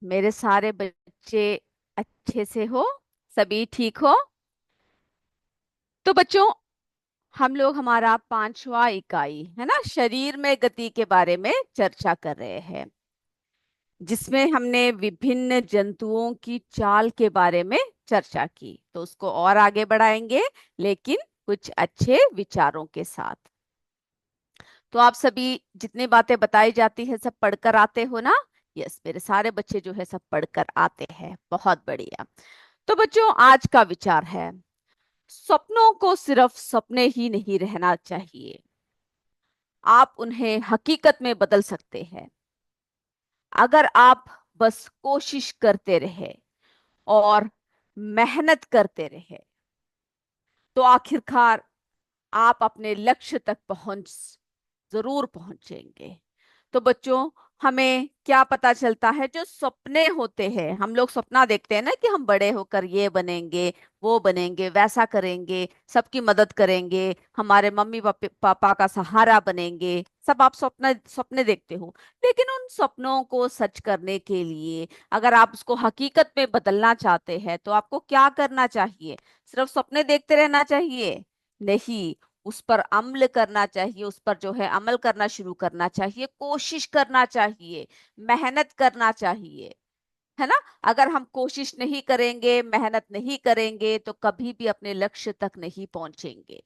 मेरे सारे बच्चे अच्छे से हो? सभी ठीक हो? तो बच्चों, हम लोग हमारा पांचवा इकाई है ना, शरीर में गति के बारे में चर्चा कर रहे हैं, जिसमें हमने विभिन्न जंतुओं की चाल के बारे में चर्चा की। तो उसको और आगे बढ़ाएंगे, लेकिन कुछ अच्छे विचारों के साथ। तो आप सभी जितनी बातें बताई जाती है सब पढ़कर आते हो ना? यस, मेरे सारे बच्चे जो है सब पढ़कर आते हैं। बहुत बढ़िया। तो बच्चों, आज का विचार है, सपनों को सिर्फ सपने ही नहीं रहना चाहिए, आप उन्हें हकीकत में बदल सकते हैं। अगर आप बस कोशिश करते रहे और मेहनत करते रहे, तो आखिरकार आप अपने लक्ष्य तक पहुंच जरूर पहुंचेंगे। तो बच्चों, हमें क्या पता चलता है, जो सपने होते हैं, हम लोग सपना देखते हैं ना कि हम बड़े होकर ये बनेंगे, वो बनेंगे, वैसा करेंगे, सबकी मदद करेंगे, हमारे मम्मी पापा का सहारा बनेंगे। सब आप सपना सपने देखते हो। लेकिन उन सपनों को सच करने के लिए, अगर आप उसको हकीकत में बदलना चाहते हैं, तो आपको क्या करना चाहिए? सिर्फ सपने देखते रहना चाहिए? नहीं, उस पर अमल करना चाहिए, उस पर जो है अमल करना शुरू करना चाहिए, कोशिश करना चाहिए, मेहनत करना चाहिए, है ना? अगर हम कोशिश नहीं करेंगे, मेहनत नहीं करेंगे, तो कभी भी अपने लक्ष्य तक नहीं पहुंचेंगे।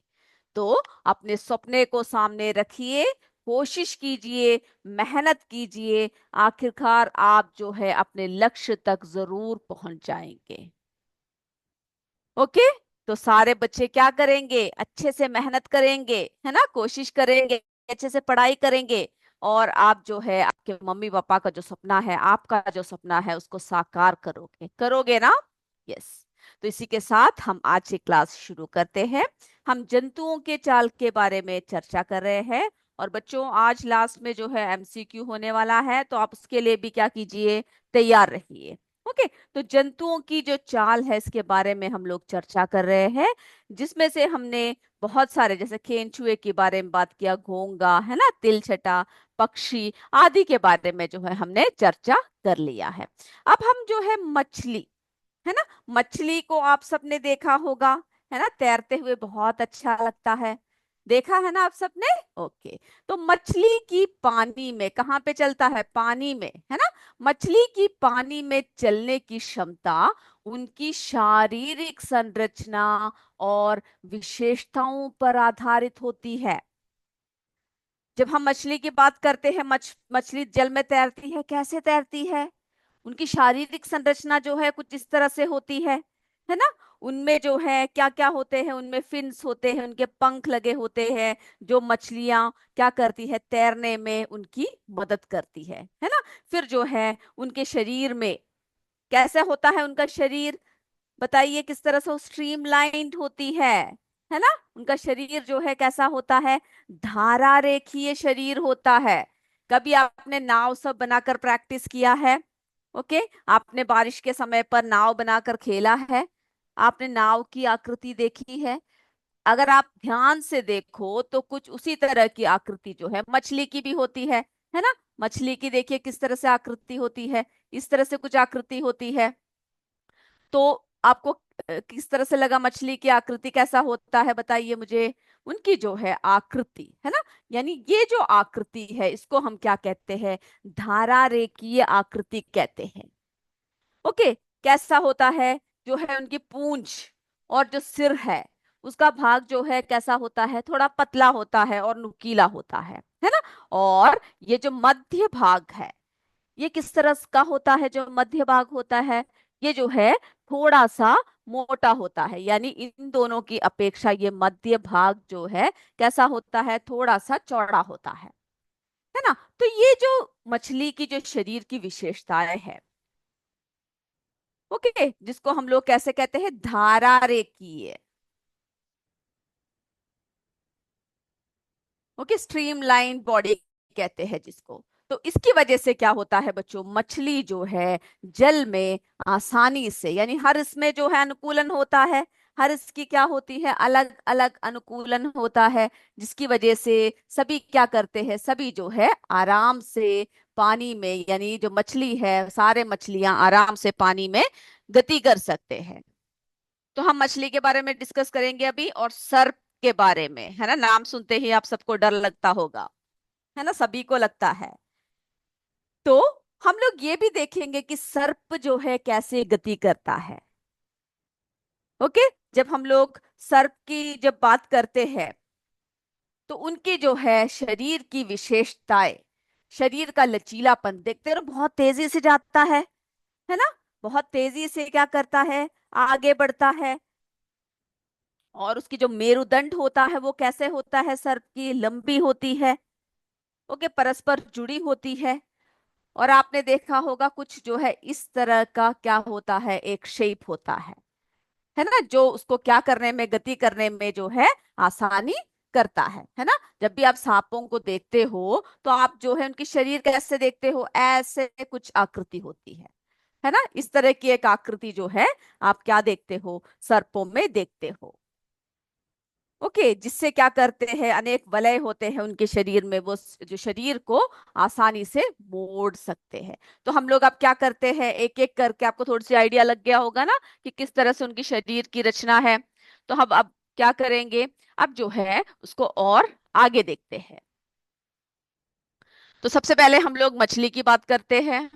तो अपने सपने को सामने रखिए, कोशिश कीजिए, मेहनत कीजिए, आखिरकार आप जो है अपने लक्ष्य तक जरूर पहुंच जाएंगे। ओके? तो सारे बच्चे क्या करेंगे? अच्छे से मेहनत करेंगे, है ना, कोशिश करेंगे, अच्छे से पढ़ाई करेंगे, और आप जो है आपके मम्मी पापा का जो सपना है, आपका जो सपना है, उसको साकार करोगे, करोगे ना? यस। तो इसी के साथ हम आज की क्लास शुरू करते हैं। हम जंतुओं के चाल के बारे में चर्चा कर रहे हैं। और बच्चों, आज लास्ट में जो है एमसीक्यू होने वाला है, तो आप उसके लिए भी क्या कीजिए, तैयार रहिए। ओके? तो जंतुओं की जो चाल है, इसके बारे में हम लोग चर्चा कर रहे हैं, जिसमें से हमने बहुत सारे, जैसे केंचुए के बारे में बात किया, घोंगा, है ना, तिलछटा, पक्षी आदि के बारे में जो है हमने चर्चा कर लिया है। अब हम जो है मछली, है ना, मछली को आप सबने देखा होगा, है ना, तैरते हुए बहुत अच्छा लगता है। देखा है ना आप सबने? ओके। तो मछली की पानी में, कहाँ पे चलता है? पानी में, है ना? मछली की पानी में चलने की क्षमता उनकी शारीरिक संरचना और विशेषताओं पर आधारित होती है। जब हम मछली की बात करते हैं, मछली जल में तैरती है, कैसे तैरती है? उनकी शारीरिक संरचना जो है कुछ इस तरह से होती है ना? उनमें जो है क्या क्या होते हैं, उनमें फिन्स होते हैं, उनके पंख लगे होते हैं, जो मछलियां क्या करती है, तैरने में उनकी मदद करती है ना? फिर जो है उनके शरीर में कैसे होता है उनका शरीर? बताइए, किस तरह से वो स्ट्रीमलाइंड होती है ना? उनका शरीर जो है कैसा होता है? धारा रेखीय शरीर होता है। कभी आपने नाव सब बनाकर प्रैक्टिस किया है? ओके? आपने बारिश के समय पर नाव बनाकर खेला है? आपने नाव की आकृति देखी है? अगर आप ध्यान से देखो तो कुछ उसी तरह की आकृति जो है मछली की भी होती है ना? मछली की देखिए किस तरह से आकृति होती है, इस तरह से कुछ आकृति होती है। तो आपको किस तरह से लगा, मछली की आकृति कैसा होता है, बताइए मुझे। उनकी जो है आकृति, है ना, यानी ये जो आकृति है, इसको हम क्या कहते हैं? धारा रेखीय आकृति कहते हैं। ओके? कैसा होता है? जो है उनकी पूंछ और जो सिर है, उसका भाग जो है कैसा होता है? थोड़ा पतला होता है और नुकीला होता है ना? और ये जो मध्य भाग है, ये किस तरह का होता है? जो मध्य भाग होता है, ये जो है थोड़ा सा मोटा होता है, यानी इन दोनों की अपेक्षा ये मध्य भाग जो है कैसा होता है? थोड़ा सा चौड़ा होता है ना? तो ये जो मछली की जो शरीर की विशेषताएं है, ओके, जिसको हम लोग कैसे कहते हैं? धारा रेखीय। ओके, स्ट्रीमलाइन बॉडी कहते हैं जिसको। तो इसकी वजह से क्या होता है बच्चों? मछली जो है जल में आसानी से, यानी हर इसमें जो है अनुकूलन होता है, हर इसकी क्या होती है? अलग अलग अनुकूलन होता है, जिसकी वजह से सभी क्या करते हैं? सभी जो है आराम से पानी में, यानी जो मछली है, सारे मछलियां आराम से पानी में गति कर सकते हैं। तो हम मछली के बारे में डिस्कस करेंगे अभी, और सर्प के बारे में, है ना। नाम सुनते ही आप सबको डर लगता होगा, है ना, सभी को लगता है। तो हम लोग ये भी देखेंगे कि सर्प जो है कैसे गति करता है। ओके। जब हम लोग सर्प की जब बात करते हैं, तो उनकी जो है शरीर की विशेषताएं, शरीर का लचीलापन देखते रहो, बहुत तेजी से जाता है ना। बहुत तेजी से क्या करता है, आगे बढ़ता है। और उसकी जो मेरुदंड होता है वो कैसे होता है, सर्प की लंबी होती है। ओके, परस्पर जुड़ी होती है। और आपने देखा होगा कुछ जो है इस तरह का क्या होता है, एक शेप होता है ना, जो उसको क्या करने में, गति करने में जो है आसानी करता है ना। जब भी आप सांपों को देखते हो तो आप जो है उनकी शरीर कैसे देखते हो, ऐसे कुछ आकृति होती है ना। इस तरह की एक आकृति जो है आप क्या देखते हो, सर्पों में देखते हो। ओके, जिससे क्या करते हैं, अनेक वलय होते हैं उनके शरीर में, वो जो शरीर को आसानी से मोड़ सकते हैं। तो हम लोग अब क्या करते हैं, एक एक करके, आपको थोड़ी सी आइडिया लग गया होगा ना कि किस तरह से उनकी शरीर की रचना है। तो हम अब क्या करेंगे, अब जो है उसको और आगे देखते हैं। तो सबसे पहले हम लोग मछली की बात करते हैं।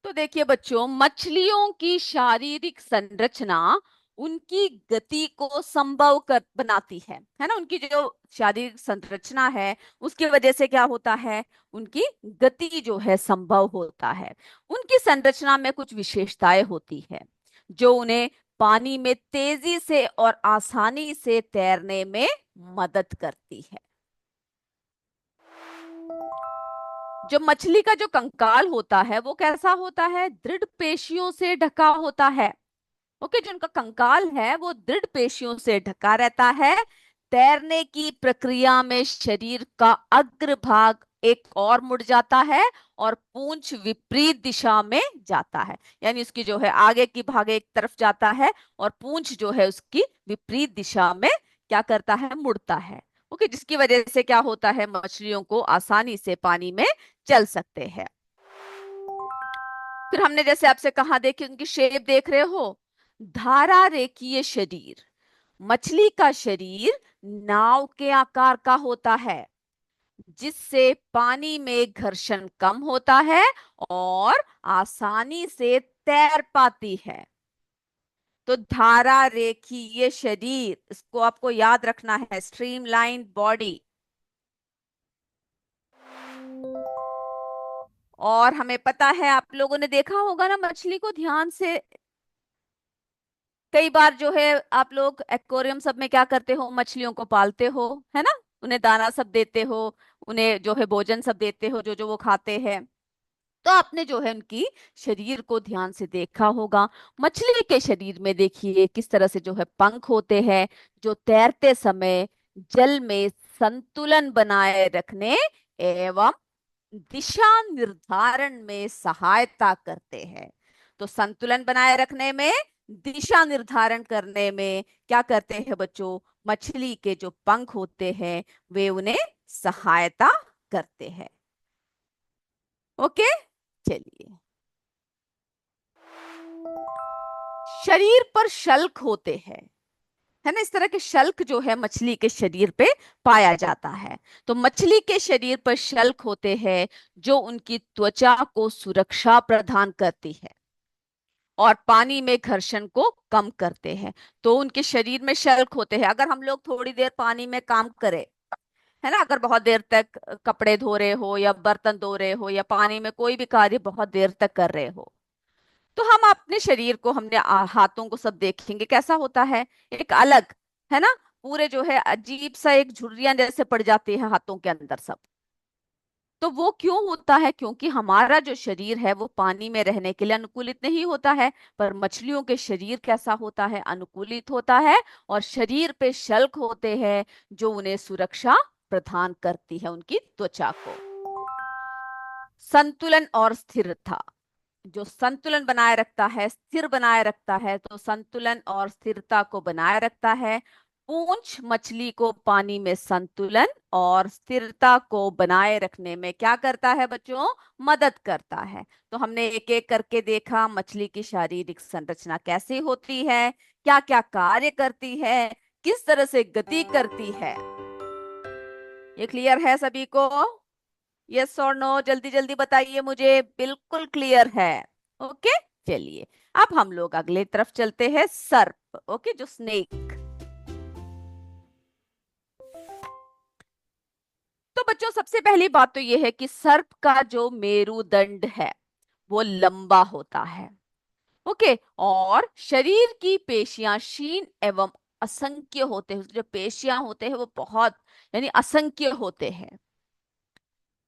तो देखिए बच्चों, मछलियों की शारीरिक संरचना उनकी गति को संभव कर बनाती है ना। उनकी जो शारीरिक संरचना है उसकी वजह से क्या होता है, उनकी गति जो है संभव होता है। उनकी संरचना में कुछ विशेषताएं होती है जो उन्हें पानी में तेजी से और आसानी से तैरने में मदद करती है। जो मछली का जो कंकाल होता है वो कैसा होता है, दृढ़ पेशियों से ढका होता है। ओके, जो उनका कंकाल है वो दृढ़ पेशियों से ढका रहता है। तैरने की प्रक्रिया में शरीर का अग्र भाग एक और मुड़ जाता है और पूंछ विपरीत दिशा में जाता है। यानी उसकी जो है आगे की भाग एक तरफ जाता है और पूंछ जो है उसकी विपरीत दिशा में क्या करता है, मुड़ता है। ओके, जिसकी वजह से क्या होता है, मछलियों को आसानी से पानी में चल सकते हैं। फिर हमने जैसे आपसे कहा, देखिए उनकी शेप देख रहे हो, धारा रेखीय शरीर। मछली का शरीर नाव के आकार का होता है, जिससे पानी में घर्षण कम होता है और आसानी से तैर पाती है। तो धारा रेखीय शरीर, इसको आपको याद रखना है, स्ट्रीमलाइन बॉडी। और हमें पता है, आप लोगों ने देखा होगा ना मछली को ध्यान से, कई बार जो है आप लोग एक्वेरियम सब में क्या करते हो, मछलियों को पालते हो, है ना। उन्हें दाना सब देते हो, उन्हें जो है भोजन सब देते हो, जो जो वो खाते हैं। तो आपने जो है उनकी शरीर को ध्यान से देखा होगा। मछली के शरीर में देखिए किस तरह से जो है पंख होते हैं, जो तैरते समय जल में संतुलन बनाए रखने एवं दिशा निर्धारण में सहायता करते हैं। तो संतुलन बनाए रखने में, दिशा निर्धारण करने में क्या करते हैं बच्चों, मछली के जो पंख होते हैं वे उन्हें सहायता करते हैं। ओके, चलिए। शरीर पर शल्क होते हैं, है ना। इस तरह के शल्क जो है मछली के शरीर पे पाया जाता है। तो मछली के शरीर पर शल्क होते हैं जो उनकी त्वचा को सुरक्षा प्रदान करती है और पानी में घर्षण को कम करते हैं। तो उनके शरीर में शल्क होते हैं। अगर हम लोग थोड़ी देर पानी में काम करें, है ना, अगर बहुत देर तक कपड़े धो रहे हो या बर्तन धो रहे हो या पानी में कोई भी कार्य बहुत देर तक कर रहे हो, तो हम अपने शरीर को, हमने हाथों को सब देखेंगे कैसा होता है, एक अलग, है ना, पूरे जो है अजीब सा एक झुर्रियां जैसे पड़ जाती है हाथों के अंदर सब। तो वो क्यों होता है, क्योंकि हमारा जो शरीर है वो पानी में रहने के लिए अनुकूलित नहीं होता है। पर मछलियों के शरीर कैसा होता है, अनुकूलित होता है। और शरीर पे शल्क होते हैं जो उन्हें सुरक्षा प्रदान करती है, उनकी त्वचा को। संतुलन और स्थिरता, जो संतुलन बनाए रखता है, स्थिर बनाए रखता है, तो संतुलन और स्थिरता को बनाए रखता है। पूंछ मछली को पानी में संतुलन और स्थिरता को बनाए रखने में क्या करता है बच्चों? मदद करता है। तो हमने एक एक करके देखा मछली की शारीरिक संरचना कैसी होती है, क्या क्या कार्य करती है, किस तरह से गति करती है। ये क्लियर है सभी को? यस और नो, जल्दी जल्दी बताइए मुझे। बिल्कुल क्लियर है। ओके, चलिए अब हम लोग अगले तरफ चलते हैं, सर्प। ओके, जो स्नेक। तो बच्चों सबसे पहली बात तो यह है कि सर्प का जो मेरुदंड है वो लंबा होता है। ओके, और शरीर की पेशियां क्षीण एवं असंख्य होते हैं। उसके जो पेशियां होते हैं वो बहुत, यानी असंख्य होते हैं।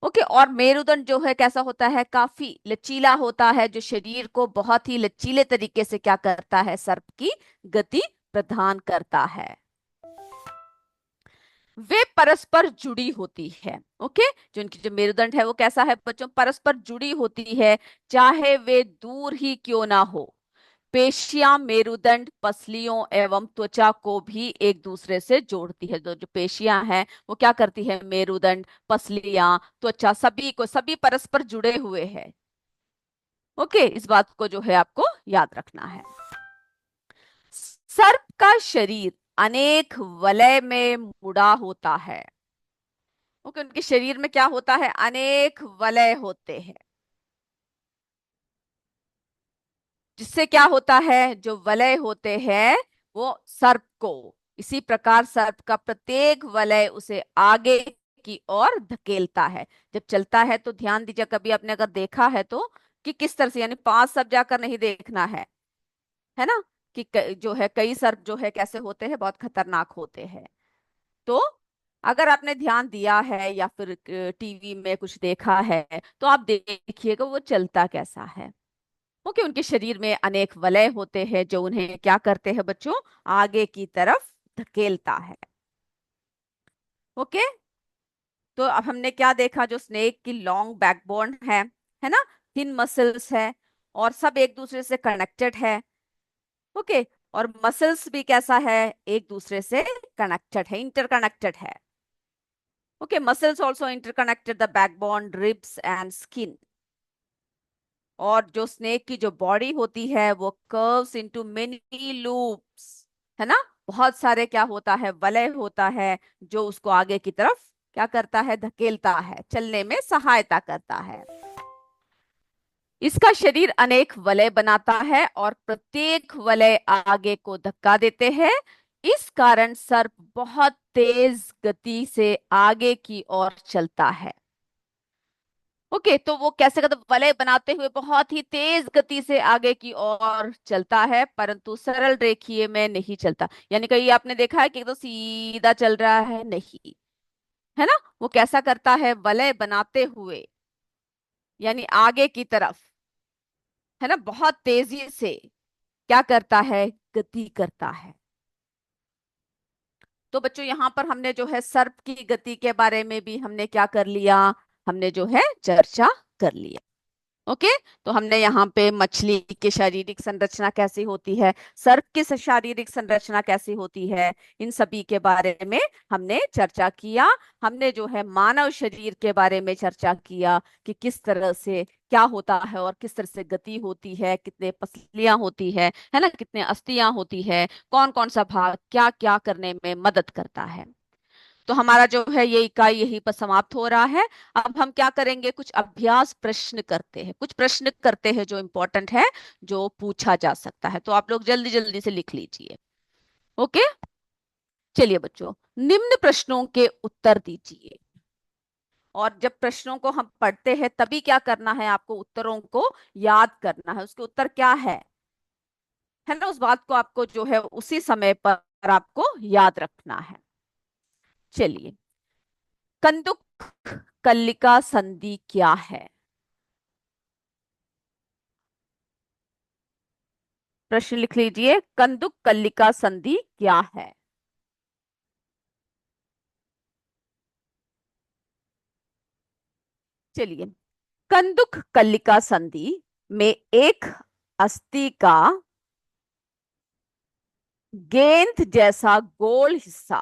ओके, और मेरुदंड जो है कैसा होता है? काफी लचीला होता है, जो शरीर को बहुत ही लचीले तरीके से क्या करता है? सर्प की गति प्रदान करता है। वे परस्पर जुड़ी होती है। ओके, जो उनकी जो मेरुदंड है वो कैसा है बच्चों? परस्पर जुड़ी होती है, चाहे वे दूर ही क्यों ना हो। पेशियां मेरुदंड, पसलियों एवं त्वचा को भी एक दूसरे से जोड़ती है। तो जो पेशियां हैं वो क्या करती है? मेरुदंड, पसलियां, त्वचा, सभी परस्पर जुड़े हुए हैं। ओके, इस बात को जो है आपको याद रखना है। सर्प का शरीर अनेक वलय में मुड़ा होता है। ओके, उनके शरीर में क्या होता है? अनेक वलय होते हैं। जिससे क्या होता है? जो वलय होते हैं वो सर्प को, इसी प्रकार सर्प का प्रत्येक वलय उसे आगे की ओर धकेलता है। जब चलता है तो ध्यान दीजिए, कभी आपने अगर देखा है तो, कि किस तरह से, यानी पास सब जाकर नहीं देखना है ना, कि जो है कई सर्प जो है कैसे होते हैं? बहुत खतरनाक होते हैं। तो अगर आपने ध्यान दिया है या फिर टीवी में कुछ देखा है तो आप देखिएगा वो चलता कैसा है। ओके, उनके शरीर में अनेक वलय होते हैं जो उन्हें क्या करते हैं बच्चों? आगे की तरफ धकेलता है। ओके, तो अब हमने क्या देखा? जो स्नेक की लॉन्ग बैकबोन है ना, थिन मसल्स है, और सब एक दूसरे से कनेक्टेड है। ओके, और मसल्स भी कैसा है? एक दूसरे से कनेक्टेड है, इंटरकनेक्टेड है। Okay, muscles also interconnected the backbone, ribs and skin. और जो स्नेक की जो बॉडी होती है वो कर्व्स इनटू मेनी लूप्स, है ना, बहुत सारे क्या होता है? वलय होता है, जो उसको आगे की तरफ क्या करता है? धकेलता है, चलने में सहायता करता है। इसका शरीर अनेक वलय बनाता है और प्रत्येक वलय आगे को धक्का देते हैं। इस कारण सर्प बहुत तेज गति से आगे की ओर चलता है। ओके, तो वो कैसे करता? वलय बनाते हुए बहुत ही तेज गति से आगे की ओर चलता है, परंतु सरल रेखीय में नहीं चलता। यानी कहीं आपने देखा है कि तो सीधा चल रहा है? नहीं, है ना। वो कैसा करता है? वलय बनाते हुए, यानी आगे की तरफ, है ना, बहुत तेजी से क्या करता है? गति करता है। तो बच्चों यहाँ पर हमने जो है सर्प की गति के बारे में भी हमने क्या कर लिया? हमने जो है चर्चा कर लिया। ओके, तो हमने यहाँ पे मछली की शारीरिक संरचना कैसी होती है, सर्प की शारीरिक संरचना कैसी होती है, इन सभी के बारे में हमने चर्चा किया। हमने जो है मानव शरीर के बारे में चर्चा किया कि किस तरह से क्या होता है और किस तरह से गति होती है, कितने पसलियां होती है ना, कितने अस्थियां होती है, कौन कौन सा भाग क्या क्या करने में मदद करता है। तो हमारा जो है ये इकाई यहीं पर समाप्त हो रहा है। अब हम क्या करेंगे? कुछ अभ्यास प्रश्न करते हैं, कुछ प्रश्न करते हैं जो इम्पोर्टेंट है, जो पूछा जा सकता है। तो आप लोग जल्दी जल्दी से लिख लीजिए। ओके, चलिए बच्चों, निम्न प्रश्नों के उत्तर दीजिए। और जब प्रश्नों को हम पढ़ते हैं तभी क्या करना है? आपको उत्तरों को याद करना है, उसके उत्तर क्या है ना, उस बात को आपको जो है उसी समय पर आपको याद रखना है। चलिए, कंदुक कल्लिका संधि क्या है? प्रश्न लिख लीजिए, कंदुक कल्लिका संधि क्या है? चलिए, कंदुक कल्लिका संधि में एक अस्थि का गेंद जैसा गोल हिस्सा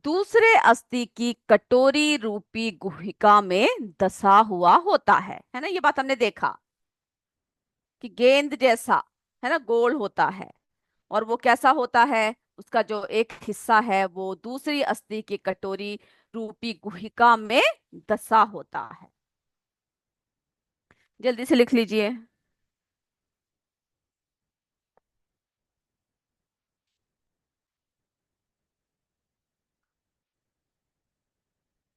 दूसरे अस्थि की कटोरी रूपी गुहिका में दसा हुआ होता है ना। ये बात हमने देखा कि गेंद जैसा, है ना, गोल होता है, और वो कैसा होता है, उसका जो एक हिस्सा है वो दूसरी अस्थि की कटोरी रूपी गुहिका में दसा होता है। जल्दी से लिख लीजिए।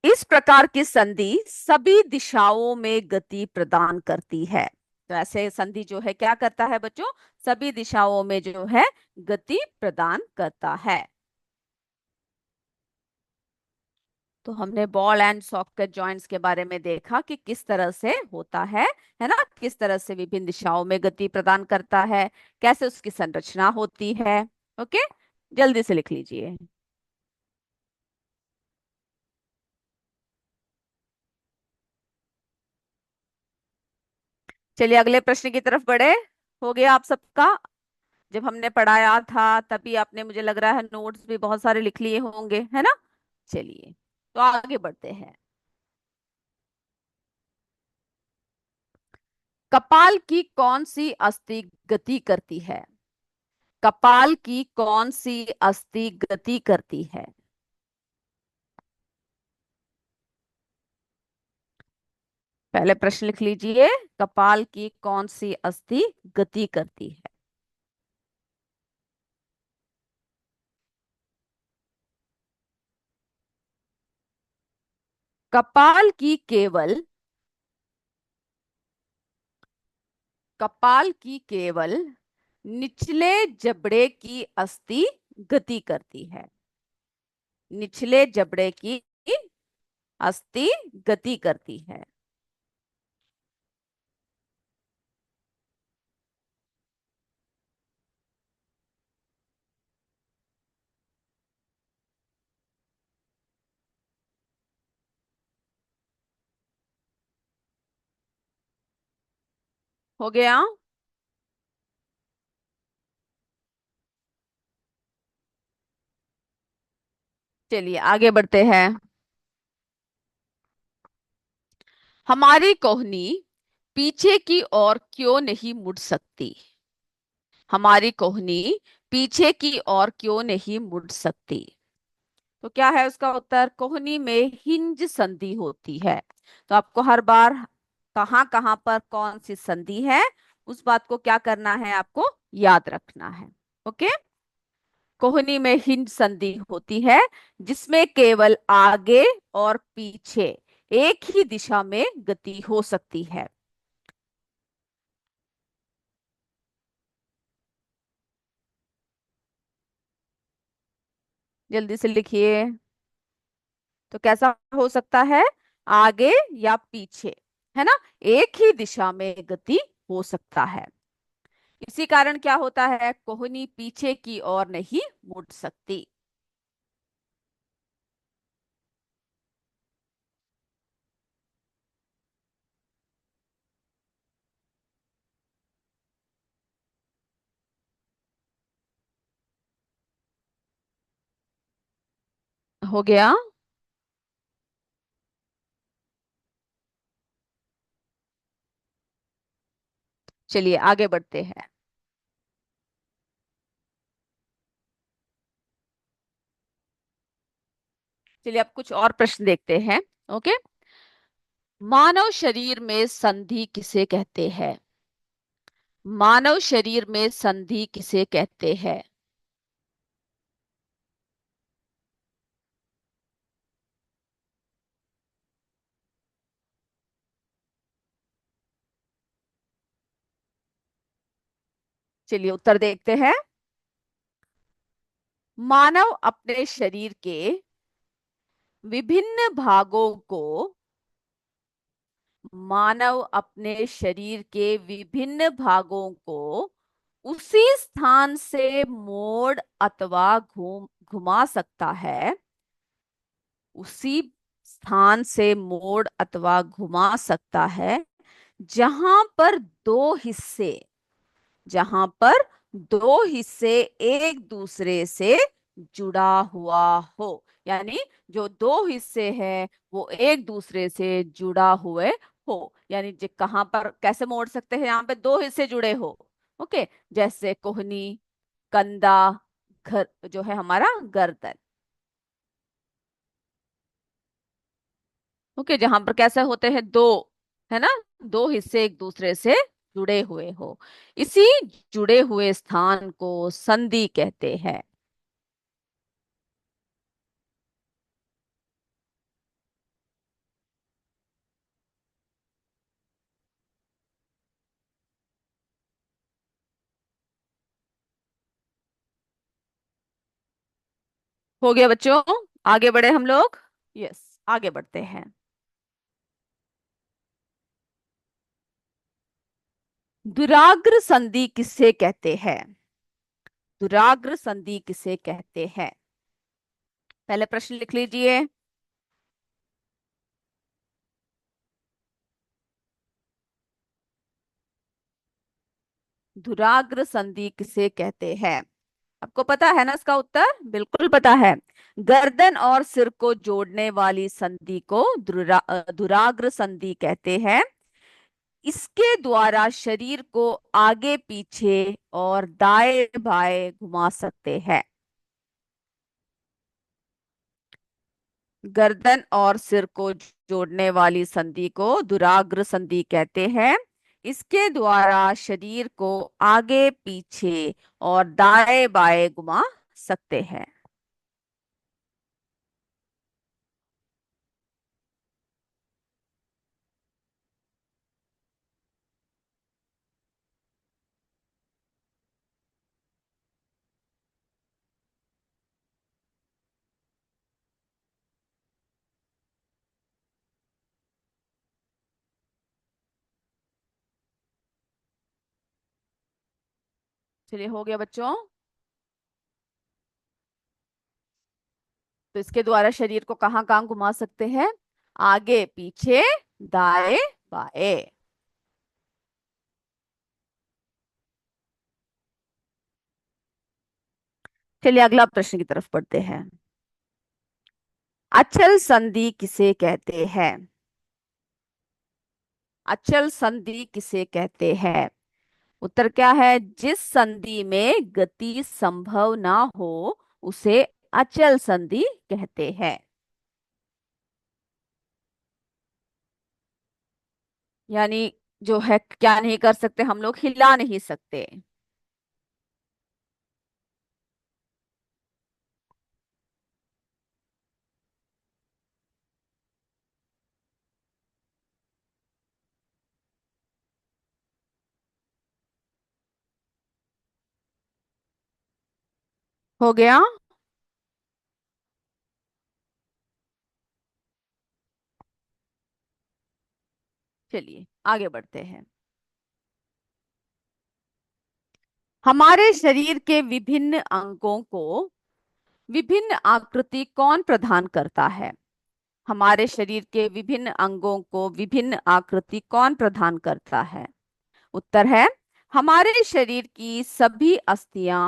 इस प्रकार की संधि सभी दिशाओं में गति प्रदान करती है। तो ऐसे संधि जो है क्या करता है बच्चों, सभी दिशाओं में जो है गति प्रदान करता है। तो हमने बॉल एंड सॉकेट जॉइंट्स के बारे में देखा कि किस तरह से होता है ना, किस तरह से विभिन्न दिशाओं में गति प्रदान करता है, कैसे उसकी संरचना होती है। ओके, जल्दी से लिख लीजिए। चलिए अगले प्रश्न की तरफ बढ़े। हो गया आप सबका? जब हमने पढ़ाया था तभी आपने, मुझे लग रहा है, नोट्स भी बहुत सारे लिख लिए होंगे, है ना। चलिए तो आगे बढ़ते हैं। कपाल की कौन सी अस्थि गति करती है? कपाल की कौन सी अस्थि गति करती है? पहले प्रश्न लिख लीजिए। कपाल की कौन सी अस्थि गति करती है? कपाल की केवल कपाल की केवल निचले जबड़े की अस्थि गति करती है। निचले जबड़े की अस्थि गति करती है। हो गया। चलिए आगे बढ़ते हैं। हमारी कोहनी पीछे की ओर क्यों नहीं मुड़ सकती? हमारी कोहनी पीछे की ओर क्यों नहीं मुड़ सकती? तो क्या है उसका उत्तर? कोहनी में हिंज संधि होती है। तो आपको हर बार कहाँ कहाँ पर कौन सी संधि है, उस बात को क्या करना है, आपको याद रखना है। ओके। कोहनी में हिंज संधि होती है जिसमें केवल आगे और पीछे एक ही दिशा में गति हो सकती है। जल्दी से लिखिए। तो कैसा हो सकता है? आगे या पीछे, है ना, एक ही दिशा में गति हो सकता है। इसी कारण क्या होता है, कोहनी पीछे की ओर नहीं मुड़ सकती। हो गया। चलिए आगे बढ़ते हैं। चलिए अब कुछ और प्रश्न देखते हैं। ओके। मानव शरीर में संधि किसे कहते हैं? मानव शरीर में संधि किसे कहते हैं? चलिए उत्तर देखते हैं। मानव अपने शरीर के विभिन्न भागों को मानव अपने शरीर के विभिन्न भागों को उसी स्थान से मोड़ अथवा घुमा सकता है। उसी स्थान से मोड़ अथवा घुमा सकता है जहां पर दो हिस्से जहां पर दो हिस्से एक दूसरे से जुड़ा हुआ हो। यानी जो दो हिस्से हैं वो एक दूसरे से जुड़ा हुए हो। यानी कहाँ पर कैसे मोड़ सकते हैं, यहाँ पे दो हिस्से जुड़े हो। ओके, जैसे कोहनी, कंधा, घर जो है हमारा गर्दन। ओके, जहां पर कैसे होते हैं दो, है ना, दो हिस्से एक दूसरे से जुड़े हुए हो, इसी जुड़े हुए स्थान को संधि कहते हैं। हो गया बच्चों, आगे बढ़े हम लोग। यस, आगे बढ़ते हैं। दुराग्र संधि किसे कहते हैं? दुराग्र संधि किसे कहते हैं? पहले प्रश्न लिख लीजिए। दुराग्र संधि किसे कहते हैं? आपको पता है ना इसका उत्तर? बिल्कुल पता है। गर्दन और सिर को जोड़ने वाली संधि को दुराग्र संधि कहते हैं। इसके द्वारा शरीर को आगे पीछे और दाएं बाएं घुमा सकते हैं। गर्दन और सिर को जोड़ने वाली संधि को दुराग्र संधि कहते हैं। इसके द्वारा शरीर को आगे पीछे और दाएं बाएं घुमा सकते हैं। चलिए, हो गया बच्चों। तो इसके द्वारा शरीर को कहाँ कहाँ घुमा सकते हैं? आगे पीछे, दाएं बाएं। चलिए अगला प्रश्न की तरफ बढ़ते हैं। अचल संधि किसे कहते हैं? अचल संधि किसे कहते हैं? उत्तर क्या है? जिस संधि में गति संभव ना हो उसे अचल संधि कहते हैं। यानी जो है क्या नहीं कर सकते हम लोग? हिला नहीं सकते। हो गया। चलिए आगे बढ़ते हैं। हमारे शरीर के विभिन्न अंगों को विभिन्न आकृति कौन प्रदान करता है? हमारे शरीर के विभिन्न अंगों को विभिन्न आकृति कौन प्रदान करता है? उत्तर है, हमारे शरीर की सभी अस्थियां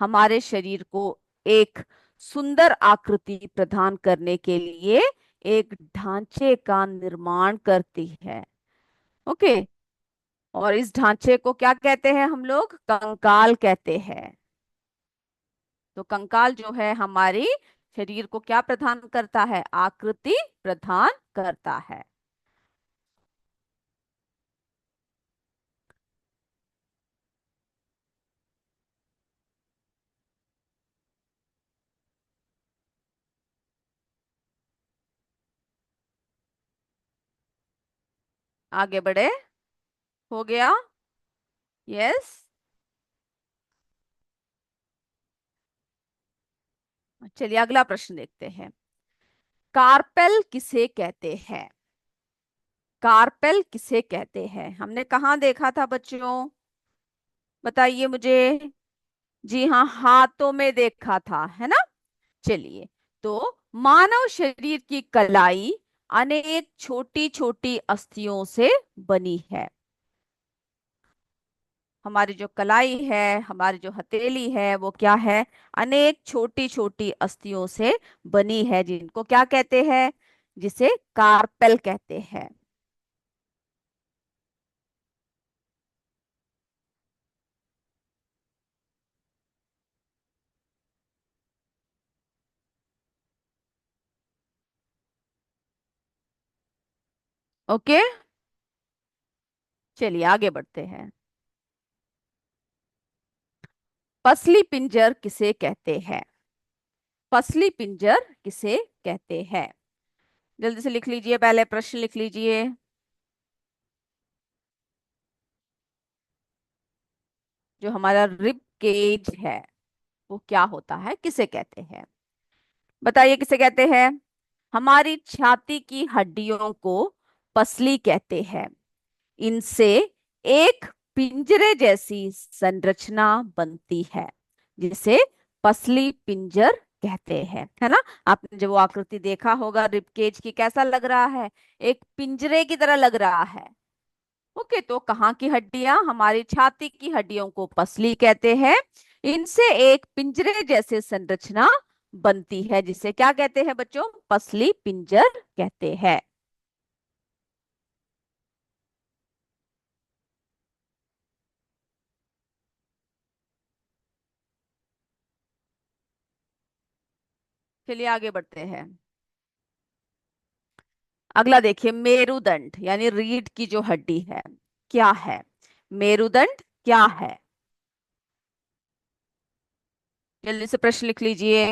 हमारे शरीर को एक सुंदर आकृति प्रदान करने के लिए एक ढांचे का निर्माण करती है। ओके, और इस ढांचे को क्या कहते हैं हम लोग? कंकाल कहते हैं। तो कंकाल जो है हमारी शरीर को क्या प्रदान करता है? आकृति प्रदान करता है। आगे बढ़े। हो गया। यस। चलिए अगला प्रश्न देखते हैं। कार्पेल किसे कहते हैं? कार्पेल किसे कहते हैं? हमने कहाँ देखा था बच्चों? बताइए मुझे। जी हाँ, हाथों में देखा था, है ना। चलिए, तो मानव शरीर की कलाई अनेक छोटी छोटी अस्थियों से बनी है। हमारी जो कलाई है, हमारी जो हथेली है, वो क्या है? अनेक छोटी छोटी अस्थियों से बनी है, जिनको क्या कहते हैं? जिसे कार्पेल कहते हैं। ओके, चलिए आगे बढ़ते हैं। पसली पिंजर किसे कहते हैं? पसली पिंजर किसे कहते हैं? जल्दी से लिख लीजिए, पहले प्रश्न लिख लीजिए। जो हमारा रिब केज है, वो क्या होता है, किसे कहते हैं? बताइए किसे कहते हैं? हमारी छाती की हड्डियों को पसली कहते हैं। इनसे एक पिंजरे जैसी संरचना बनती है, जिसे पसली पिंजर कहते हैं, है ना? आपने जब वो आकृति देखा होगा रिबकेज की, कैसा लग रहा है? एक पिंजरे की तरह लग रहा है। ओके, तो कहाँ की हड्डियां? हमारी छाती की हड्डियों को पसली कहते हैं। इनसे एक पिंजरे जैसे संरचना बनती है, जिसे क्या कहते हैं बच्चों? पसली पिंजर कहते हैं। चलिए आगे बढ़ते हैं। अगला देखिए, मेरुदंड यानी रीढ़ की जो हड्डी है, क्या है? मेरुदंड क्या है? जल्दी से प्रश्न लिख लीजिए।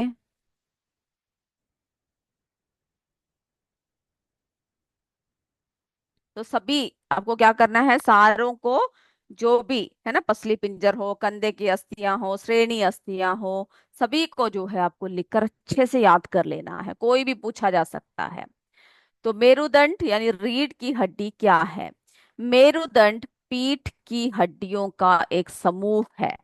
तो सभी आपको क्या करना है, सारों को, जो भी है ना, पसली पिंजर हो, कंधे की अस्थियां हो, श्रेणी अस्थियां हो, सभी को जो है आपको लिखकर अच्छे से याद कर लेना है, कोई भी पूछा जा सकता है। तो मेरुदंड यानी रीढ़ की हड्डी क्या है? मेरुदंड पीठ की हड्डियों का एक समूह है।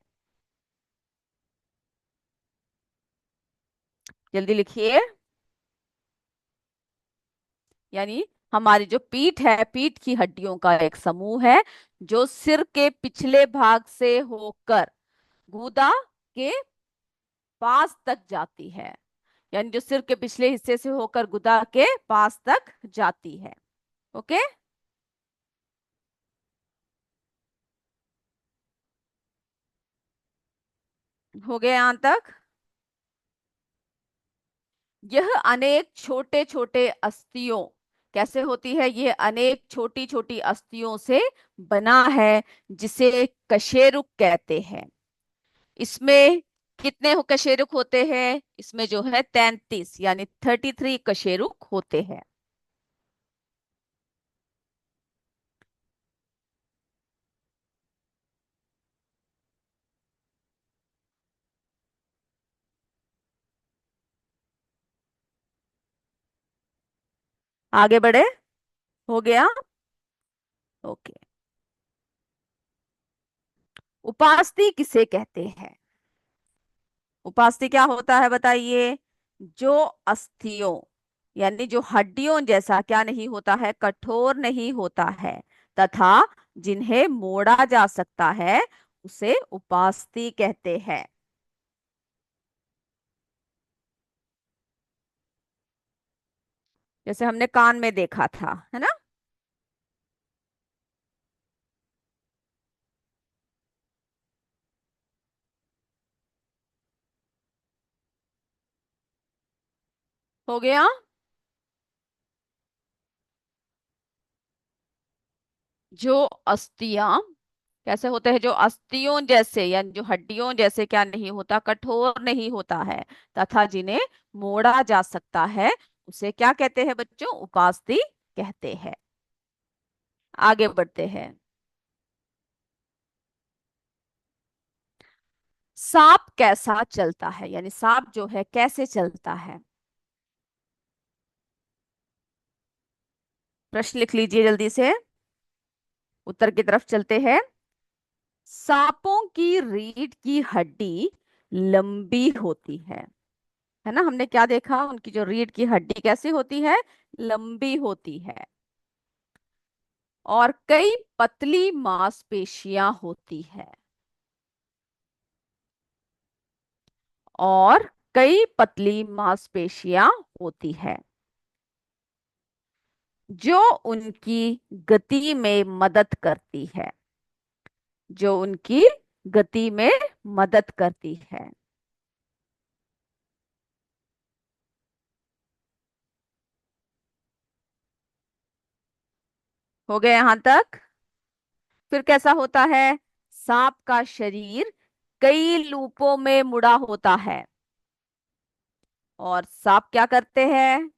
जल्दी लिखिए। यानी हमारी जो पीठ है, पीठ की हड्डियों का एक समूह है, जो सिर के पिछले भाग से होकर गूदा के पास तक जाती है। यानी जो सिर के पिछले हिस्से से होकर गुदा के पास तक जाती है। ओके, हो गए यहां तक? यह अनेक छोटे छोटे अस्थियों, कैसे होती है? ये अनेक छोटी छोटी अस्थियों से बना है, जिसे कशेरुक कहते हैं। इसमें कितने कशेरुक होते हैं? इसमें जो है 33 यानी 33 कशेरुक होते हैं। आगे बढ़े? हो गया? ओके। उपास्थि किसे कहते हैं? उपास्थि क्या होता है बताइए? जो अस्थियों यानी जो हड्डियों जैसा क्या नहीं होता है, कठोर नहीं होता है, तथा जिन्हें मोड़ा जा सकता है, उसे उपास्थि कहते हैं। जैसे हमने कान में देखा था, है ना? हो गया? जो अस्थियां कैसे होते हैं? जो अस्थियों जैसे यानी जो हड्डियों जैसे क्या नहीं होता, कठोर नहीं होता है, तथा जिन्हें मोड़ा जा सकता है, उसे क्या कहते हैं बच्चों? उपास्थि कहते हैं। आगे बढ़ते हैं। सांप कैसा चलता है? यानी सांप जो है कैसे चलता है? प्रश्न लिख लीजिए जल्दी से, उत्तर की तरफ चलते हैं। सांपों की रीढ़ की हड्डी लंबी होती है ना? हमने क्या देखा, उनकी जो रीढ़ की हड्डी कैसी होती है? लंबी होती है। और कई पतली मांसपेशियां होती है। और कई पतली मांसपेशियां होती है जो उनकी गति में मदद करती है, जो उनकी गति में मदद करती है। हो गए यहां तक? फिर कैसा होता है? सांप का शरीर कई लूपों में मुड़ा होता है, और सांप क्या करते हैं?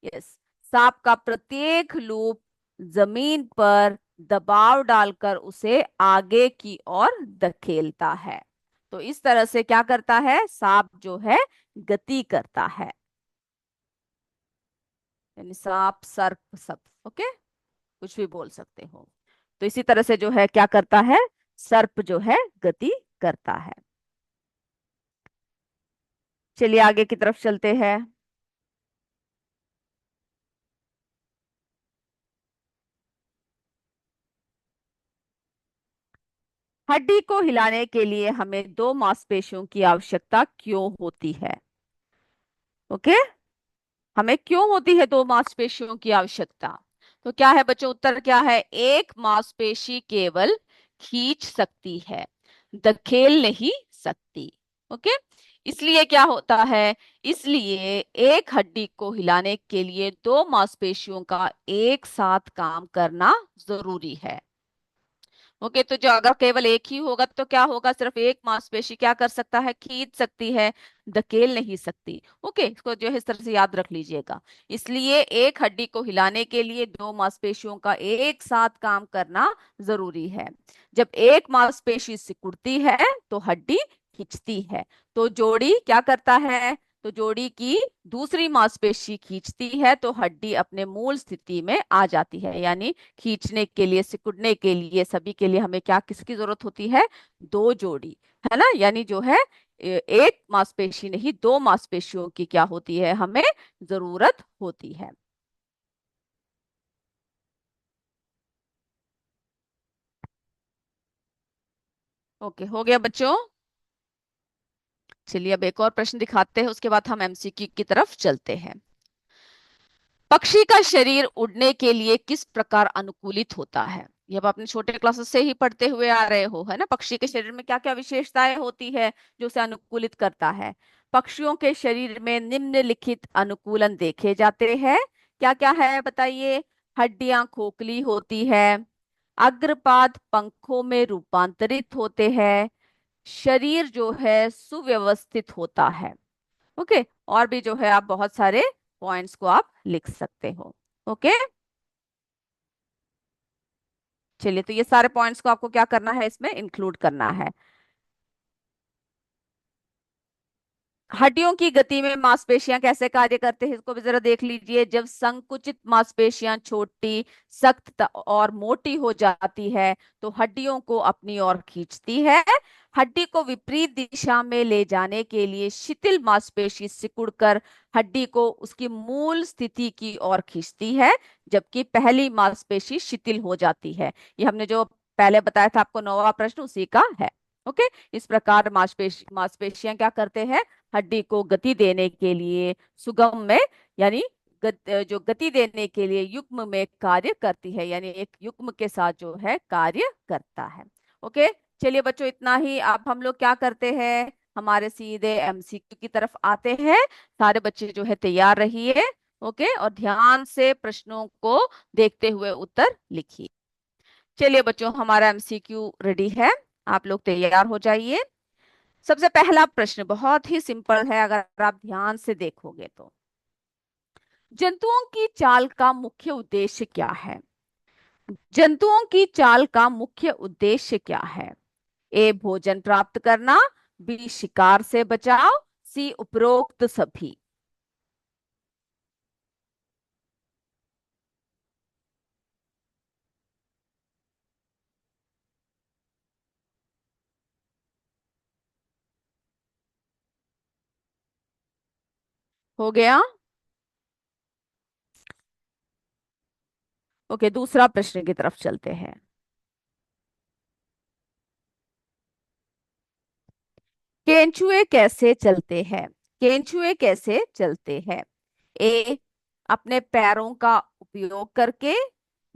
यस, सांप का प्रत्येक लूप जमीन पर दबाव डालकर उसे आगे की ओर धकेलता है। तो इस तरह से क्या करता है? सांप जो है गति करता है, यानी सांप, सर्प, सब। ओके, कुछ भी बोल सकते हो। तो इसी तरह से जो है क्या करता है? सर्प जो है गति करता है। चलिए आगे की तरफ चलते हैं। हड्डी को हिलाने के लिए हमें दो मांसपेशियों की आवश्यकता क्यों होती है? ओके, हमें क्यों होती है दो मांसपेशियों की आवश्यकता? तो क्या है बच्चों, उत्तर क्या है? एक मांसपेशी केवल खींच सकती है, धकेल नहीं सकती। ओके, इसलिए क्या होता है? इसलिए एक हड्डी को हिलाने के लिए दो मांसपेशियों का एक साथ काम करना जरूरी है। ओके, तो जो अगर केवल एक ही होगा तो क्या होगा? सिर्फ एक मांसपेशी क्या कर सकता है? खींच सकती है, धकेल नहीं सकती। ओके, इसको जो है इस तरह से याद रख लीजिएगा। इसलिए एक हड्डी को हिलाने के लिए दो मांसपेशियों का एक साथ काम करना जरूरी है। जब एक मांसपेशी सिकुड़ती है तो हड्डी खिंचती है। तो जोड़ी क्या करता है? तो जोड़ी की दूसरी मांसपेशी खींचती है तो हड्डी अपने मूल स्थिति में आ जाती है। यानी खींचने के लिए, सिकुड़ने के लिए, सभी के लिए हमें क्या, किसकी जरूरत होती है? दो जोड़ी, है ना? यानी जो है एक मांसपेशी नहीं, दो मांसपेशियों की क्या होती है? हमें जरूरत होती है। ओके, हो गया बच्चों? चलिए अब एक और प्रश्न दिखाते हैं, उसके बाद हम एमसीक्यू की तरफ चलते हैं। पक्षी का शरीर उड़ने के लिए किस प्रकार अनुकूलित होता है? ये अब अपने छोटे क्लासेस से ही पढ़ते हुए आ रहे हो, है ना? पक्षी के शरीर में क्या क्या विशेषताएं होती है जो उसे अनुकूलित करता है? पक्षियों के शरीर में निम्नलिखित अनुकूलन देखे जाते हैं। क्या क्या है बताइए? हड्डियां खोखली होती है, अग्रपाद पंखों में रूपांतरित होते हैं, शरीर जो है सुव्यवस्थित होता है। ओके, और भी जो है आप बहुत सारे पॉइंट्स को आप लिख सकते हो। ओके, चलिए, तो ये सारे पॉइंट्स को आपको क्या करना है? इसमें इंक्लूड करना है। हड्डियों की गति में मांसपेशियां कैसे कार्य करते हैं इसको भी जरा देख लीजिए। जब संकुचित मांसपेशियां छोटी, सख्त और मोटी हो जाती है तो हड्डियों को अपनी ओर खींचती है। हड्डी को विपरीत दिशा में ले जाने के लिए शिथिल मांसपेशी सिकुड़कर हड्डी को उसकी मूल स्थिति की ओर खींचती है, जबकि पहली मांसपेशी शिथिल हो जाती है। ये हमने जो पहले बताया था आपको, नौवां प्रश्न उसी का है। ओके, इस प्रकार मांसपेशियां क्या करते हैं? हड्डी को गति देने के लिए सुगम में, यानी जो गति देने के लिए युग्म में कार्य करती है, यानी एक युग्म के साथ जो है कार्य करता है। ओके, चलिए बच्चों, इतना ही। अब हम लोग क्या करते हैं? हमारे सीधे एमसीक्यू की तरफ आते हैं। सारे बच्चे जो है तैयार रहिए। ओके, और ध्यान से प्रश्नों को देखते हुए उत्तर लिखिए। चलिए बच्चों, हमारा एमसीक्यू रेडी है, आप लोग तैयार हो जाइए। सबसे पहला प्रश्न बहुत ही सिंपल है, अगर आप ध्यान से देखोगे तो। जंतुओं की चाल का मुख्य उद्देश्य क्या है? जंतुओं की चाल का मुख्य उद्देश्य क्या है? ए भोजन प्राप्त करना, बी शिकार से बचाव, सी उपरोक्त सभी। हो गया? ओके, दूसरा प्रश्न की तरफ चलते हैं। केंचुए कैसे चलते हैं? केंचुए कैसे चलते हैं? ए, अपने पैरों का उपयोग करके।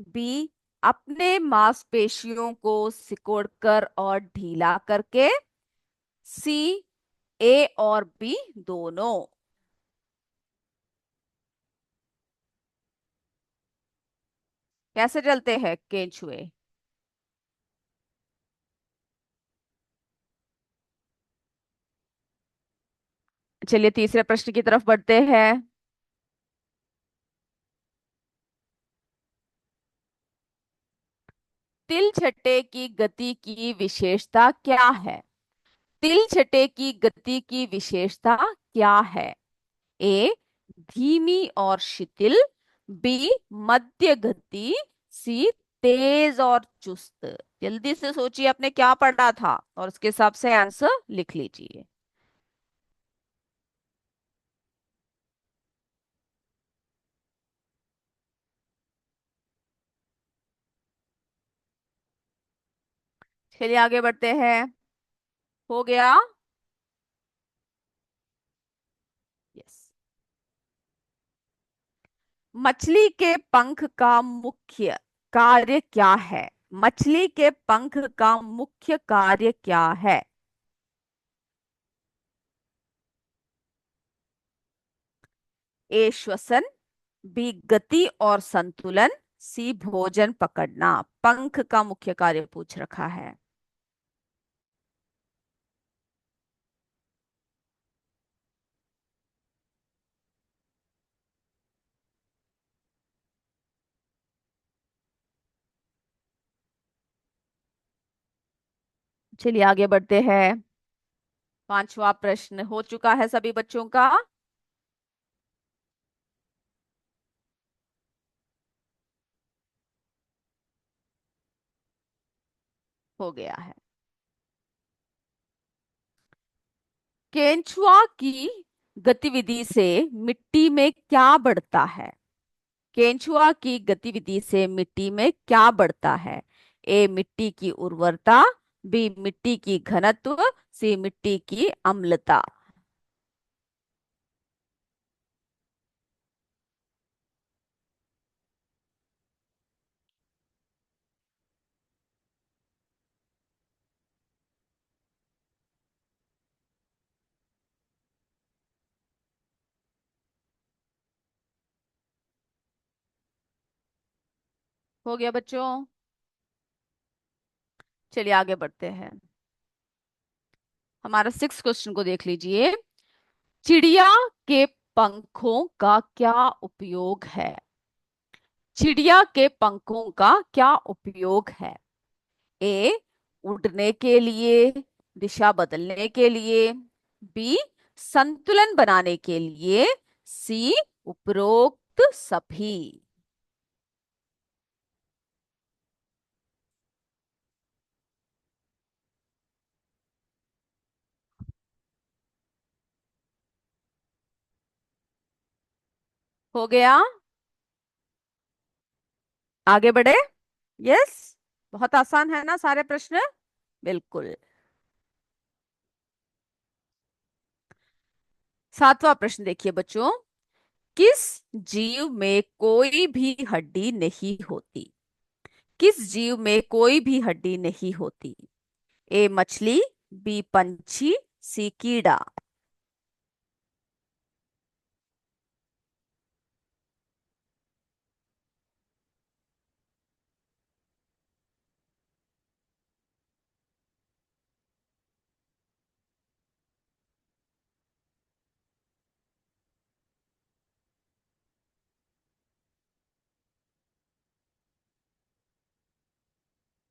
बी, अपने मांसपेशियों को सिकोड़कर और ढीला करके। सी, ए और बी दोनों। कैसे चलते हैं केंचुए? चलिए तीसरे प्रश्न की तरफ बढ़ते हैं। तिल छट्टे की गति की विशेषता क्या है? तिल छट्टे की गति की विशेषता क्या है? ए, धीमी और शिथिल। बी, मध्य गति। सी, तेज और चुस्त। जल्दी से सोचिए आपने क्या पढ़ा था और उसके हिसाब से आंसर लिख लीजिए। चलिए आगे बढ़ते हैं। हो गया। यस। मछली के पंख का मुख्य कार्य क्या है? मछली के पंख का मुख्य कार्य क्या है? ए, श्वसन। बी, गति और संतुलन। सी, भोजन पकड़ना। पंख का मुख्य कार्य पूछ रखा है। चलिए आगे बढ़ते हैं। पांचवा प्रश्न हो चुका है सभी बच्चों का। हो गया है। केंचुआ की गतिविधि से मिट्टी में क्या बढ़ता है? केंचुआ की गतिविधि से मिट्टी में क्या बढ़ता है? ए, मिट्टी की उर्वरता। बी, मिट्टी की घनत्व। सी, मिट्टी की अम्लता। हो गया बच्चों। चलिए आगे बढ़ते हैं। हमारा सिक्स क्वेश्चन को देख लीजिए। चिड़िया के पंखों का क्या उपयोग है? चिड़िया के पंखों का क्या उपयोग है? ए, उड़ने के लिए। दिशा बदलने के लिए। बी, संतुलन बनाने के लिए। सी, उपरोक्त सभी। हो गया। आगे बढ़े। यस। बहुत आसान है ना सारे प्रश्न? बिल्कुल। सातवां प्रश्न देखिए बच्चों। किस जीव में कोई भी हड्डी नहीं होती? किस जीव में कोई भी हड्डी नहीं होती? ए, मछली। बी, पंछी। सी, कीड़ा।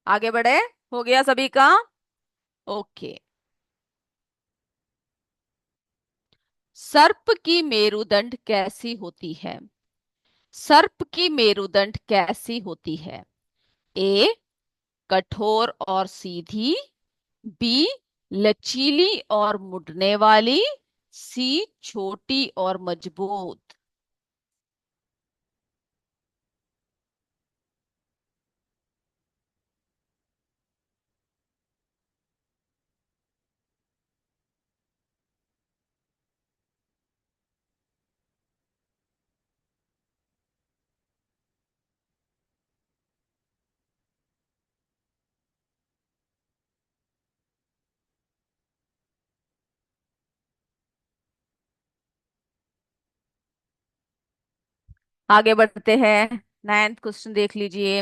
आगे बढ़े। हो गया सभी का? ओके। सर्प की मेरुदंड कैसी होती है? सर्प की मेरुदंड कैसी होती है? ए, कठोर और सीधी। बी, लचीली और मुड़ने वाली। सी, छोटी और मजबूत। आगे बढ़ते हैं। नाइन्थ क्वेश्चन देख लीजिए।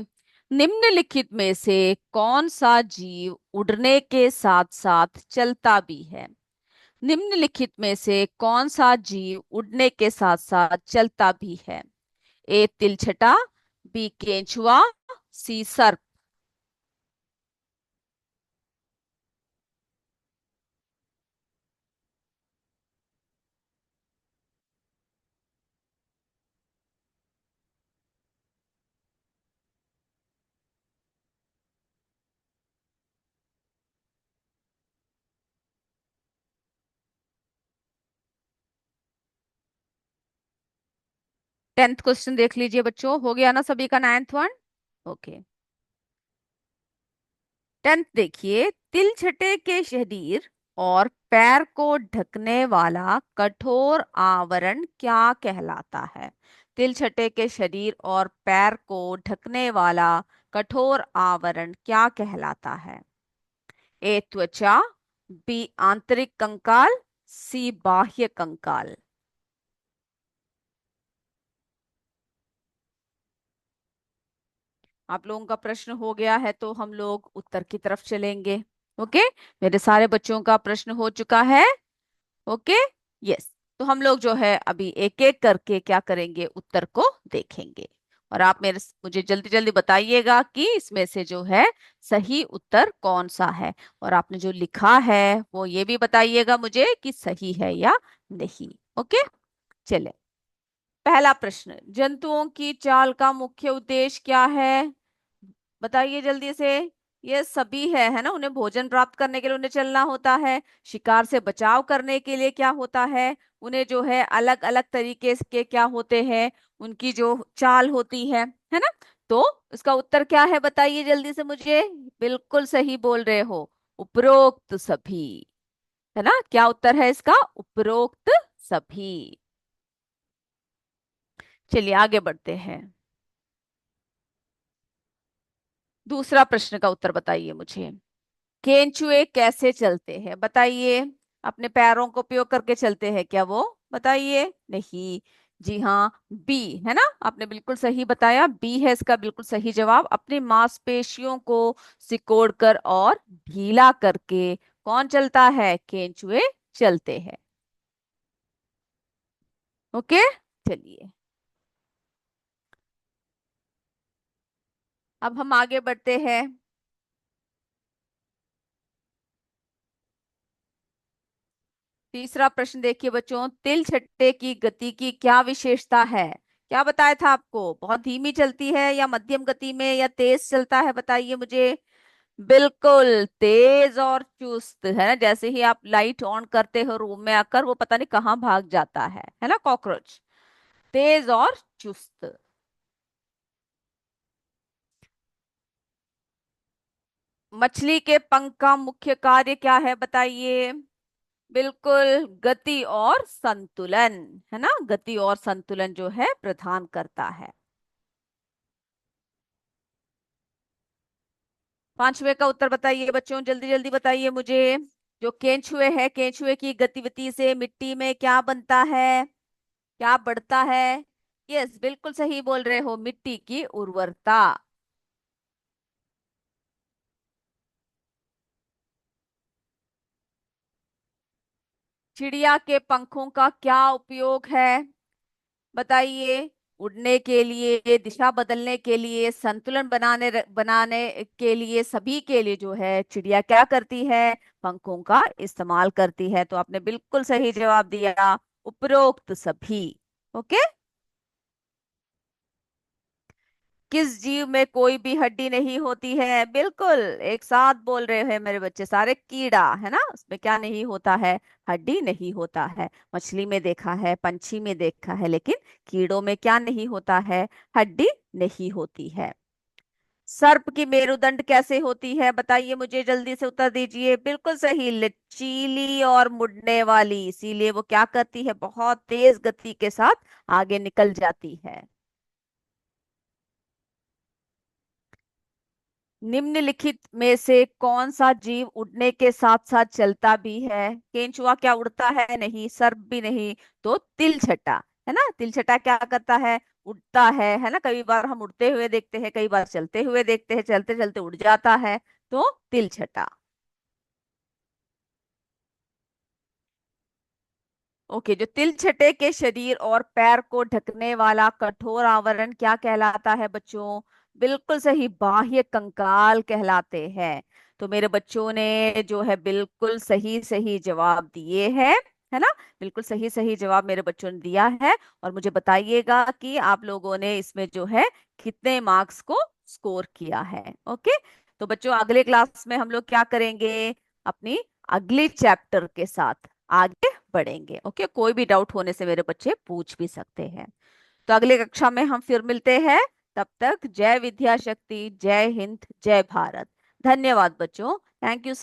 निम्नलिखित में से कौन सा जीव उड़ने के साथ साथ चलता भी है? निम्नलिखित में से कौन सा जीव उड़ने के साथ साथ चलता भी है? ए तिलछटा, बी केंचुआ, सी सर्प। 10th क्वेश्चन देख लीजिए बच्चों, हो गया ना सभी का नाइन्थ वन? ओके। 10th देखिए, तिलछटे के शरीर और पैर को ढकने वाला कठोर आवरण क्या कहलाता है? तिलछटे के शरीर और पैर को ढकने वाला कठोर आवरण क्या कहलाता है? ए त्वचा, बी आंतरिक कंकाल, सी बाह्य कंकाल। आप लोगों का प्रश्न हो गया है तो हम लोग उत्तर की तरफ चलेंगे। ओके, मेरे सारे बच्चों का प्रश्न हो चुका है। Okay, yes. तो हम लोग जो है अभी एक एक करके क्या करेंगे, उत्तर को देखेंगे। और आप मुझे जल्दी जल्दी बताइएगा कि इसमें से जो है सही उत्तर कौन सा है। और आपने जो लिखा है वो ये भी बताइएगा मुझे कि सही है या नहीं। ओके, चले। पहला प्रश्न, जंतुओं की चाल का मुख्य उद्देश्य क्या है? बताइए जल्दी से। ये सभी है ना, उन्हें भोजन प्राप्त करने के लिए उन्हें चलना होता है। शिकार से बचाव करने के लिए क्या होता है, उन्हें जो है अलग अलग तरीके के क्या होते हैं, उनकी जो चाल होती है ना। तो इसका उत्तर क्या है बताइए जल्दी से मुझे। बिल्कुल सही बोल रहे हो, उपरोक्त सभी। है ना, क्या उत्तर है इसका? उपरोक्त सभी। चलिए आगे बढ़ते हैं। दूसरा प्रश्न का उत्तर बताइए मुझे। केंचुए कैसे चलते हैं बताइए? अपने पैरों को उपयोग करके चलते हैं क्या वो? बताइए। नहीं। जी हाँ, बी है ना, आपने बिल्कुल सही बताया, बी है इसका बिल्कुल सही जवाब। अपनी मांसपेशियों को सिकोड़कर और ढीला करके कौन चलता है? केंचुए चलते हैं। ओके, चलिए अब हम आगे बढ़ते हैं। तीसरा प्रश्न देखिए बच्चों, तिल छट्टे की गति की क्या विशेषता है? क्या बताया था आपको, बहुत धीमी चलती है या मध्यम गति में या तेज चलता है बताइए मुझे। बिल्कुल तेज और चुस्त है ना, जैसे ही आप लाइट ऑन करते हो रूम में आकर वो पता नहीं कहाँ भाग जाता है ना, कॉकरोच। तेज और चुस्त। मछली के पंख का मुख्य कार्य क्या है बताइए? बिल्कुल गति और संतुलन। है ना, गति और संतुलन जो है प्रदान करता है। पांचवे का उत्तर बताइए बच्चों, जल्दी जल्दी बताइए मुझे। जो केंचुए है, केंचुए की गतिविधि से मिट्टी में क्या बनता है, क्या बढ़ता है? यस, बिल्कुल सही बोल रहे हो, मिट्टी की उर्वरता। चिड़िया के पंखों का क्या उपयोग है बताइए? उड़ने के लिए, दिशा बदलने के लिए, संतुलन बनाने के लिए, सभी के लिए जो है चिड़िया क्या करती है? पंखों का इस्तेमाल करती है। तो आपने बिल्कुल सही जवाब दिया, उपरोक्त सभी। ओके। किस जीव में कोई भी हड्डी नहीं होती है? बिल्कुल, एक साथ बोल रहे हैं मेरे बच्चे सारे, कीड़ा है ना, उसमें क्या नहीं होता है? हड्डी नहीं होता है। मछली में देखा है, पंछी में देखा है, लेकिन कीड़ों में क्या नहीं होता है? हड्डी नहीं होती है। सर्प की मेरुदंड कैसे होती है बताइए मुझे, जल्दी से उत्तर दीजिए। बिल्कुल सही, लचीली और मुड़ने वाली, इसीलिए वो क्या करती है, बहुत तेज गति के साथ आगे निकल जाती है। निम्नलिखित में से कौन सा जीव उड़ने के साथ साथ चलता भी है? केंचुआ क्या उड़ता है? नहीं। सर्प भी नहीं। तो तिलछटा है ना, तिलछटा क्या करता है? उड़ता है ना, कई बार हम उड़ते हुए देखते हैं, कई बार चलते हुए देखते हैं, चलते चलते उड़ जाता है, तो तिलछटा। ओके, जो तिलछटे के शरीर और पैर को ढकने वाला कठोर आवरण क्या कहलाता है बच्चों? बिल्कुल सही, बाह्य कंकाल कहलाते हैं। तो मेरे बच्चों ने जो है बिल्कुल सही सही जवाब दिए हैं, है ना। बिल्कुल सही सही जवाब मेरे बच्चों ने दिया है। और मुझे बताइएगा कि आप लोगों ने इसमें जो है कितने मार्क्स को स्कोर किया है। ओके। तो बच्चों, अगले क्लास में हम लोग क्या करेंगे? अपनी अगले चैप्टर के साथ आगे बढ़ेंगे। ओके, कोई भी डाउट होने से मेरे बच्चे पूछ भी सकते हैं। तो अगली कक्षा में हम फिर मिलते हैं। तब तक जय विद्या शक्ति, जय हिंद, जय भारत। धन्यवाद बच्चों, थैंक यू।